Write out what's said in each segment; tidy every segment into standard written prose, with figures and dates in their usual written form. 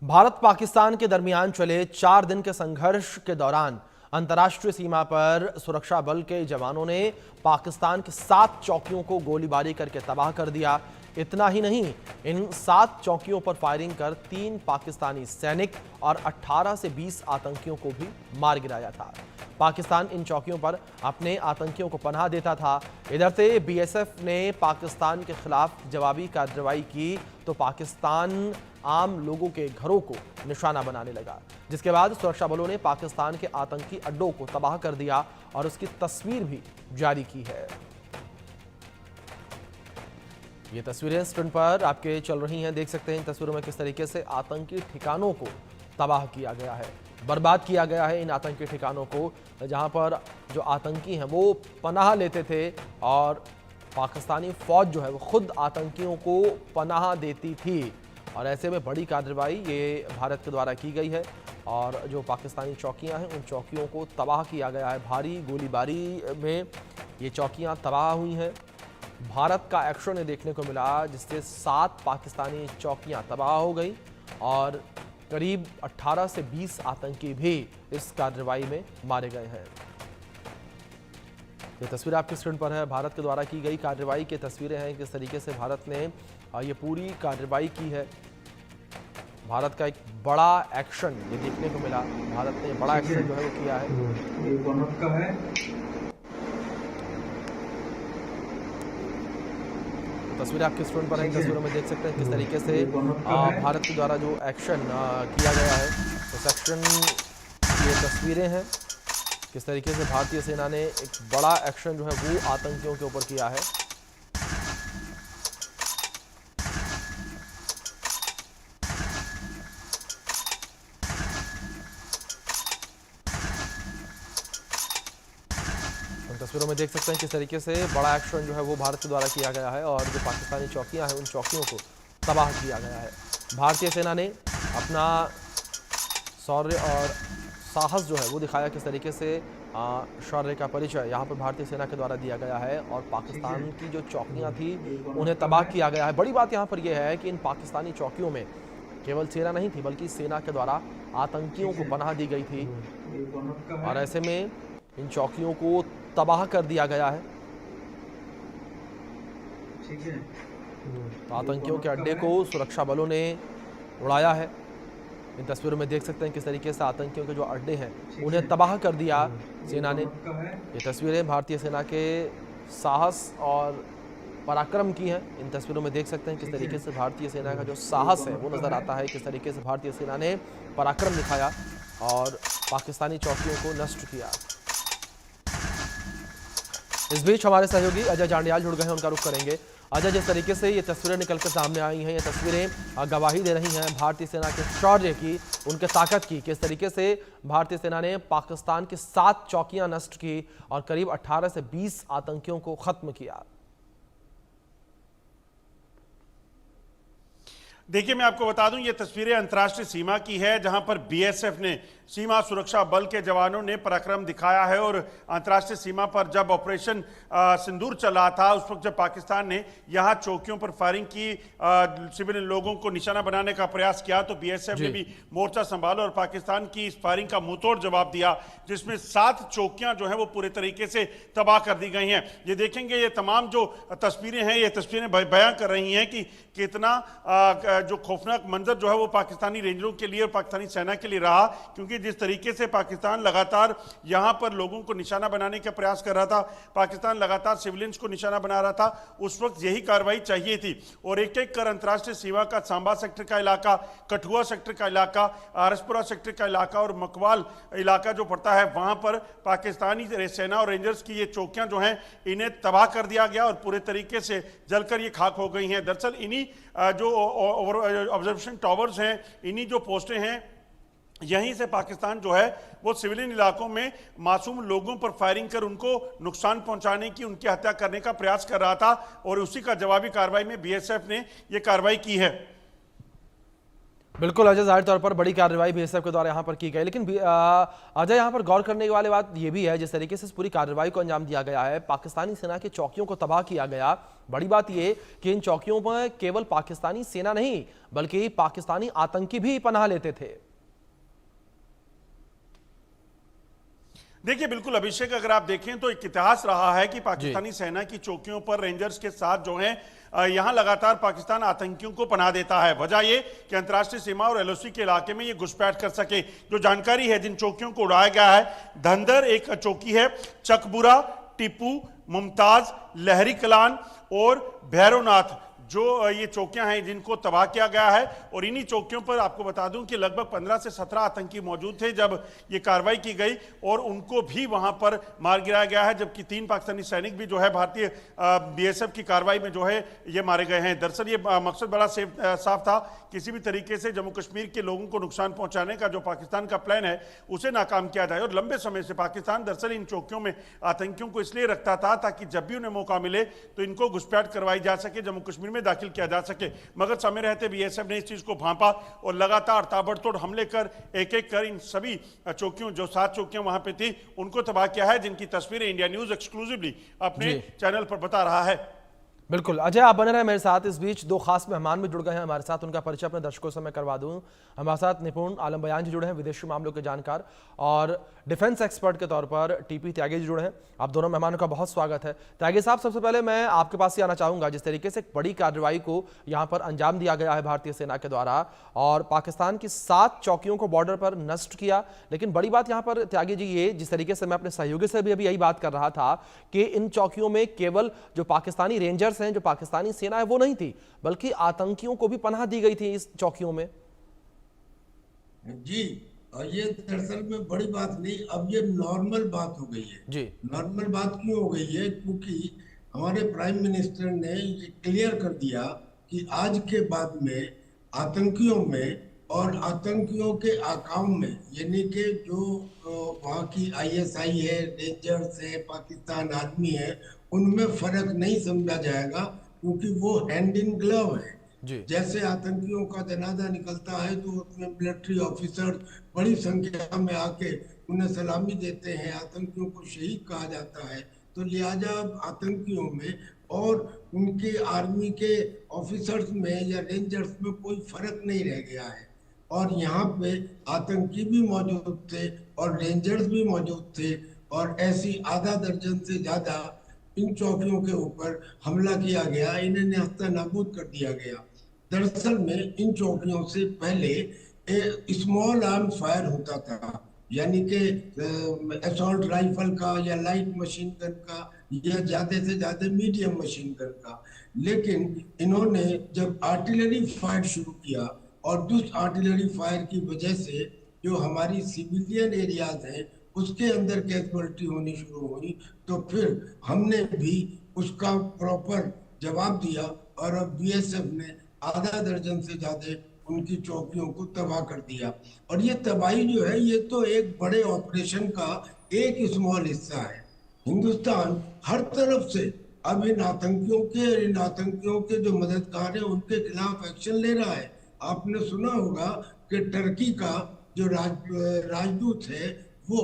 भारत पाकिस्तान के दरमियान चले 4 दिन के संघर्ष के दौरान अंतर्राष्ट्रीय सीमा पर सुरक्षा बल के जवानों ने पाकिस्तान के 7 चौकियों को गोलीबारी करके तबाह कर दिया। इतना ही नहीं, इन 7 चौकियों पर फायरिंग कर 3 पाकिस्तानी सैनिक और 18 से 20 आतंकियों को भी मार गिराया था। पाकिस्तान इन चौकियों पर अपने आतंकियों को पनाह देता था। इधर से बीएसएफ ने पाकिस्तान के खिलाफ जवाबी कार्रवाई की तो पाकिस्तान आम लोगों के घरों को निशाना बनाने लगा, जिसके बाद सुरक्षा बलों ने पाकिस्तान के आतंकी अड्डों को तबाह कर दिया और उसकी तस्वीर भी जारी की है। ये तस्वीरें स्क्रीन पर आपके चल रही हैं, देख सकते हैं इन तस्वीरों में किस तरीके से आतंकी ठिकानों को तबाह किया गया है, बर्बाद किया गया है इन आतंकी ठिकानों को, जहां पर जो आतंकी हैं वो पनाह लेते थे और पाकिस्तानी फौज जो है वो खुद आतंकियों को पनाह देती थी। और ऐसे में बड़ी कार्रवाई ये भारत के द्वारा की गई है और जो पाकिस्तानी चौकियां हैं उन चौकियों को तबाह किया गया है। भारी गोलीबारी में ये चौकियां तबाह हुई हैं। भारत का एक्शन देखने को मिला जिससे 7 पाकिस्तानी चौकियां तबाह हो गई और करीब 18 से 20 आतंकी भी इस कार्रवाई में मारे गए हैं। ये तस्वीर आपकी स्क्रीन पर है, भारत के द्वारा की गई कार्रवाई की तस्वीरें हैं, किस तरीके से भारत ने ये पूरी कार्रवाई की है। भारत का एक बड़ा एक्शन ये देखने को मिला, भारत ने बड़ा एक्शन जो है वो किया है। ये भारत का है। तस्वीर आपकी स्क्रीन पर है, तस्वीरों में देख सकते हैं किस तरीके से भारत के द्वारा जो एक्शन किया गया है उस एक्शन की ये तस्वीरें हैं, किस तरीके से भारतीय सेना ने एक बड़ा एक्शन जो है वो आतंकियों के ऊपर किया है। तस्वीरों में देख सकते हैं किस तरीके से बड़ा एक्शन जो है वो भारत के द्वारा किया गया है और जो पाकिस्तानी चौकियां हैं उन चौकियों को तबाह किया गया है। भारतीय सेना ने अपना शौर्य और साहस जो है वो दिखाया, किस तरीके से शौर्य का परिचय यहाँ पर भारतीय सेना के द्वारा दिया गया है और पाकिस्तान की जो चौकियाँ थी उन्हें तबाह किया गया है। बड़ी बात यहाँ पर यह है कि इन पाकिस्तानी चौकियों में केवल सेना नहीं थी बल्कि सेना के द्वारा आतंकियों को पनाह दी गई थी और ऐसे में इन चौकियों को तबाह कर दिया गया है। तो आतंकियों के अड्डे को सुरक्षा बलों ने उड़ाया है। इन तस्वीरों में देख सकते हैं किस तरीके से आतंकियों के जो अड्डे हैं उन्हें तबाह कर दिया सेना ने। ये तस्वीरें भारतीय सेना के साहस और पराक्रम की हैं। इन तस्वीरों में देख सकते हैं किस तरीके से भारतीय सेना का जो साहस है वो नज़र आता है, किस तरीके से भारतीय सेना ने पराक्रम दिखाया और पाकिस्तानी चौकियों को नष्ट किया। इस बीच हमारे सहयोगी अजय जांडियाल जुड़ गए हैं, उनका रुख करेंगे। अजय, जिस तरीके से ये तस्वीरें निकलकर सामने आई हैं, ये तस्वीरें गवाही दे रही हैं भारतीय सेना के शौर्य की, उनके ताकत की। किस तरीके से भारतीय सेना ने पाकिस्तान की 7 चौकियां नष्ट की और करीब 18 से 20 आतंकियों को खत्म किया। देखिए, मैं आपको बता दूं, ये तस्वीरें अंतर्राष्ट्रीय सीमा की है जहां पर बीएसएफ ने, सीमा सुरक्षा बल के जवानों ने पराक्रम दिखाया है। और अंतर्राष्ट्रीय सीमा पर जब ऑपरेशन सिंदूर चल रहा था उस वक्त जब पाकिस्तान ने यहां चौकियों पर फायरिंग की, सिविल लोगों को निशाना बनाने का प्रयास किया, तो बीएसएफ ने भी मोर्चा संभाला और पाकिस्तान की इस फायरिंग का मुंहतोड़ जवाब दिया, जिसमें 7 चौकियां जो है वो पूरे तरीके से तबाह कर दी गई हैं। ये देखेंगे, ये तमाम जो तस्वीरें हैं ये तस्वीरें बयां कर रही हैं कि कितना जो खौफनाक मंजर जो है वो पाकिस्तानी रेंजरों के लिए और पाकिस्तानी सेना के लिए रहा, क्योंकि जिस तरीके से पाकिस्तान लगातार यहां पर लोगों को निशाना बनाने का प्रयास कर रहा था, पाकिस्तान लगातार सिविलियंस को निशाना बना रहा था, उस वक्त यही कार्रवाई चाहिए थी। और एक एक कर अंतर्राष्ट्रीय सीमा का सांबा सेक्टर का इलाका, कठुआ सेक्टर का इलाका, आरसपुरा सेक्टर का इलाका और मकवाल इलाका जो पड़ता है, वहां पर पाकिस्तानी सेना और रेंजर्स की ये चौकियां जो हैं इन्हें तबाह कर दिया गया और पूरे तरीके से जलकर ये खाक हो गई हैं। दरअसल इन्हीं जो ऑब्जर्वेशन टावर्स हैं, इन्हीं जो पोस्टें हैं, यहीं से पाकिस्तान जो है वो सिविलियन इलाकों में मासूम लोगों पर फायरिंग कर उनको नुकसान पहुंचाने की, उनकी हत्या करने का प्रयास कर रहा था और उसी का जवाबी कार्रवाई में बीएसएफ ने ये कार्रवाई की है। बिल्कुल अजय, जाहिर तौर पर बड़ी कार्रवाई बीएसएफ के द्वारा यहाँ पर की गई, लेकिन अजय यहाँ पर गौर करने वाली बात ये भी है, जिस तरीके से इस पूरी कार्रवाई को अंजाम दिया गया है, पाकिस्तानी सेना की चौकियों को तबाह किया गया। बड़ी बात ये कि इन चौकियों पर केवल पाकिस्तानी सेना नहीं बल्कि पाकिस्तानी आतंकी भी पनाह लेते थे। देखिए बिल्कुल अभिषेक, अगर आप देखें तो एक इतिहास रहा है कि पाकिस्तानी सेना की चौकियों पर रेंजर्स के साथ जो है यहां लगातार पाकिस्तान आतंकियों को पनाह देता है। वजह यह कि अंतर्राष्ट्रीय सीमा और एलओसी के इलाके में ये घुसपैठ कर सके। जो जानकारी है, जिन चौकियों को उड़ाया गया है, धंधर एक चौकी है, चकबुरा, टिप्पू, मुमताज, लहरी कलान और भैरवनाथ, जो ये चौकियां हैं जिनको तबाह किया गया है। और इन्हीं चौकियों पर आपको बता दूं कि लगभग 15 से 17 आतंकी मौजूद थे जब ये कार्रवाई की गई, और उनको भी वहां पर मार गिराया गया है, जबकि 3 पाकिस्तानी सैनिक भी जो है भारतीय बीएसएफ की कार्रवाई में जो है ये मारे गए हैं। दरअसल ये मकसद बड़ा साफ था, किसी भी तरीके से जम्मू कश्मीर के लोगों को नुकसान पहुंचाने का जो पाकिस्तान का प्लान है उसे नाकाम किया जाए। और लंबे समय से पाकिस्तान दरअसल इन चौकियों में आतंकियों को इसलिए रखता था ताकि जब भी उन्हें मौका मिले तो इनको घुसपैठ करवाई जा सके, जम्मू कश्मीर में दाखिल किया जा सके। मगर समय रहते बीएसएफ ने इस चीज को भांपा और लगातार ताबड़तोड़ हमले कर एक एक कर इन सभी चौकियों, जो 7 चौकियां वहां पे थी, उनको तबाह किया है, जिनकी तस्वीरें इंडिया न्यूज एक्सक्लूसिवली अपने चैनल पर बता रहा है। बिल्कुल अजय, आप बने रहे मेरे साथ। इस बीच 2 खास मेहमान भी जुड़ गए हैं हमारे साथ, उनका परिचय अपने दर्शकों से मैं करवा दूं। हमारे साथ निपुण आलम बयान जी जुड़े हैं, विदेशी मामलों के जानकार और डिफेंस एक्सपर्ट के तौर पर टीपी त्यागी जी जुड़े हैं। आप दोनों मेहमानों का बहुत स्वागत है। त्यागी साहब, सबसे पहले मैं आपके पास ही आना चाहूंगा। जिस तरीके से एक बड़ी कार्रवाई को यहाँ पर अंजाम दिया गया है भारतीय सेना के द्वारा और पाकिस्तान की 7 चौकियों को बॉर्डर पर नष्ट किया, लेकिन बड़ी बात यहाँ पर त्यागी जी ये, जिस तरीके से मैं अपने सहयोगी से भी अभी यही बात कर रहा था कि इन चौकियों में केवल जो पाकिस्तानी रेंजर्स हैं, जो पाकिस्तानी सेना है, वो नहीं थी, बल्कि आतंकियों को भी पनाह दी गई थी इस चौकियों में। जी, और ये दरअसल में बड़ी बात नहीं, अब ये नॉर्मल बात हो गई है जी। नॉर्मल बात क्यों हो गई है? क्योंकि हमारे प्राइम मिनिस्टर ने ये क्लियर कर दिया कि आज के बाद में आतंकियों में और आतंकियों के अकाउंट में, यानी कि जो वहाँ की आईएसआई है, रेंजर्स है, पाकिस्तान आर्मी है, उनमें फर्क नहीं समझा जाएगा, क्योंकि वो हैंड इन ग्लव है। जैसे आतंकियों का जनाजा निकलता है तो उसमें मिलिट्री ऑफिसर बड़ी संख्या में आके उन्हें सलामी देते हैं, आतंकियों को शहीद कहा जाता है। तो लिहाजा आतंकियों में और उनके आर्मी के ऑफिसर्स में या रेंजर्स में कोई फर्क नहीं रह गया है। और यहाँ पे आतंकी भी मौजूद थे और रेंजर्स भी मौजूद थे, और ऐसी आधा दर्जन से ज्यादा इन चौकियों के ऊपर हमला किया गया, इन्हें नेस्तनाबूद कर दिया गया। दरअसल में इन चौकियों से पहले स्मॉल आर्म्स फायर होता था, यानी कि असॉल्ट राइफल का या लाइट मशीन गन का या ज्यादा से ज्यादा मीडियम मशीन गन का। लेकिन इन्होंने जब आर्टिलरी फायर शुरू किया और उस आर्टिलरी फायर की वजह से जो हमारी सिविलियन एरियाज हैं उसके अंदर कैजुअल्टी होनी शुरू हुई, तो फिर हमने भी उसका प्रॉपर जवाब दिया और अब बीएसएफ ने आधा दर्जन से ज्यादा उनकी चौकियों को तबाह कर दिया। और ये तबाही जो है, ये तो एक बड़े ऑपरेशन का एक स्मॉल हिस्सा है। हिंदुस्तान हर तरफ से अब इन आतंकियों के जो मददगार हैं उनके खिलाफ एक्शन ले रहा है। आपने सुना होगा कि टर्की का जो राजदूत है वो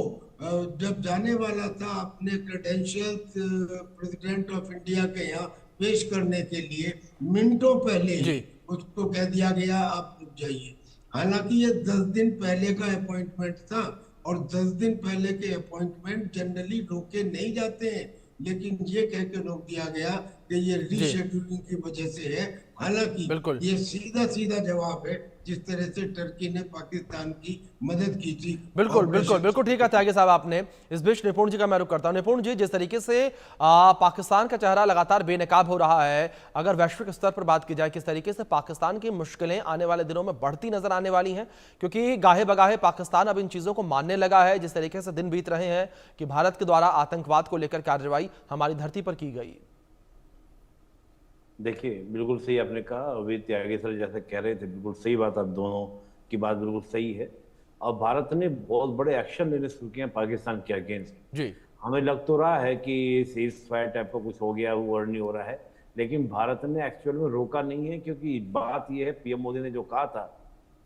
जब जाने वाला था अपने क्रेडेंशियल्स प्रेसिडेंट ऑफ इंडिया के यहाँ पेश करने के लिए, मिनटों पहले ही उसको कह दिया गया आप रुक जाइए। हालांकि ये 10 दिन पहले का अपॉइंटमेंट था और 10 दिन पहले के अपॉइंटमेंट जनरली रोके नहीं जाते हैं, लेकिन ये कह के रोक दिया गया कि ये रीशेड्यूलिंग की वजह से है। हालांकि ये सीधा सीधा जवाब है जिस तरह से टर्की ने पाकिस्तान की मदद की थी। बिल्कुल बिल्कुल बिल्कुल ठीक है त्यागी साहब आपने। इस बीच निपुण जी का मैं रुख करता हूं। निपुण जी, जिस तरीके से पाकिस्तान का चेहरा लगातार बेनकाब हो रहा है, अगर वैश्विक स्तर पर बात की जाए, किस तरीके से पाकिस्तान की मुश्किलें आने वाले दिनों में बढ़ती नजर आने वाली हैं, क्योंकि गाहे बगाहे पाकिस्तान अब इन चीजों को मानने लगा है। जिस तरीके से दिन बीत रहे हैं कि भारत के द्वारा आतंकवाद को लेकर कार्रवाई हमारी धरती पर की गई। देखिए, बिल्कुल सही आपने कहा। अभी त्यागी सर जैसे कह रहे थे, बिल्कुल सही बात, आप दोनों की बात बिल्कुल सही है। अब भारत ने बहुत बड़े एक्शन लेने शुरू किए हैं पाकिस्तान के अगेंस्ट। जी, हमें लग तो रहा है कि सीज फायर टाइप का कुछ हो गया, वो नहीं हो रहा है, लेकिन भारत ने एक्चुअल में रोका नहीं है। क्योंकि बात यह है, पीएम मोदी ने जो कहा था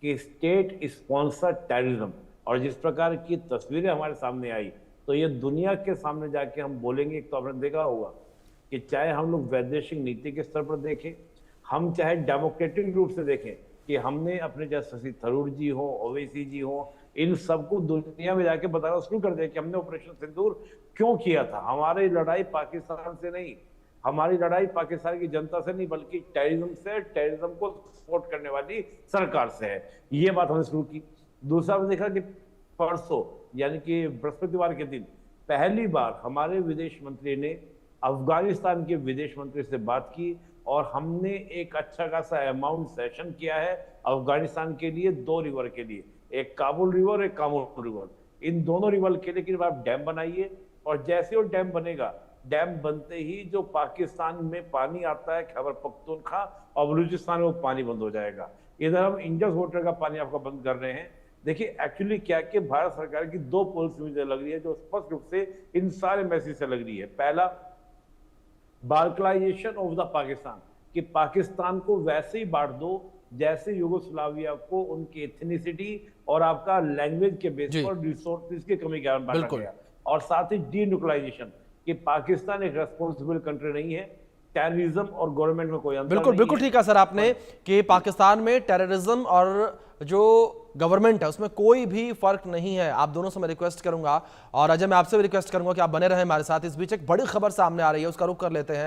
कि स्टेट स्पॉन्सर टेररिज्म, और जिस प्रकार की तस्वीरें हमारे सामने आई, तो ये दुनिया के सामने जाके हम बोलेंगे। तो आपने देखा होगा कि चाहे हम लोग वैदेशिक नीति के स्तर पर देखें, हम चाहे डेमोक्रेटिक रूप से देखें कि हमने अपने जैसे शशि थरूर जी हो, ओवैसी जी हो, इन सबको दुनिया में जाके बताना शुरू कर दिया कि हमने ऑपरेशन सिंदूर क्यों किया था। हमारी लड़ाई पाकिस्तान से नहीं, हमारी लड़ाई पाकिस्तान की जनता से नहीं, बल्कि टेररिज्म से, टेररिज्म को सपोर्ट करने वाली सरकार से है। ये बात हमने शुरू की। दूसरा हमने देखा कि परसों यानी कि बृहस्पतिवार के दिन पहली बार हमारे विदेश मंत्री ने अफगानिस्तान के विदेश मंत्री से बात की, और हमने एक अच्छा खासा अमाउंट सेशन किया है अफगानिस्तान के लिए, 2 रिवर के लिए, एक काबुल रिवर, एक कामून रिवर। इन दोनों रिवर के लिए कि आप डैम बनाइए, और जैसे वो डैम बनेगा, डैम बनते ही जो पाकिस्तान में पानी आता है खैबर पख्तूनख्वा और बलूचिस्तान में, वो पानी बंद हो जाएगा। इधर हम इंडस वाटर का पानी आपका बंद कर रहे हैं। देखिए एक्चुअली क्या कि भारत सरकार की 2 पॉलिसी मुझे लग रही है जो स्पष्ट रूप से इन सारे मैसेज से लग रही है। पहला, बाल्कनाइजेशन ऑफ द पाकिस्तान, कि पाकिस्तान को वैसे ही बांट दो जैसे यूगोस्लाविया को उनकी एथनिसिटी और आपका लैंग्वेज के बेस पर रिसोर्सेज की कमी के कारण बांटा गया। और साथ ही डीन्यूक्लियराइजेशन, कि पाकिस्तान एक रेस्पॉन्सिबल कंट्री नहीं है, टेररिज्म और गवर्नमेंट में कोई अंतर बिल्कुल नहीं बिल्कुल है। ठीक है सर आपने कि पाकिस्तान में टेररिज्म और जो गवर्नमेंट है उसमें कोई भी फर्क नहीं है। आप दोनों से मैं रिक्वेस्ट करूंगा, और अजय मैं आपसे भी रिक्वेस्ट करूंगा कि आप बने रहें हमारे साथ। इस बीच एक बड़ी खबर सामने आ रही है, उसका रुख कर लेते हैं।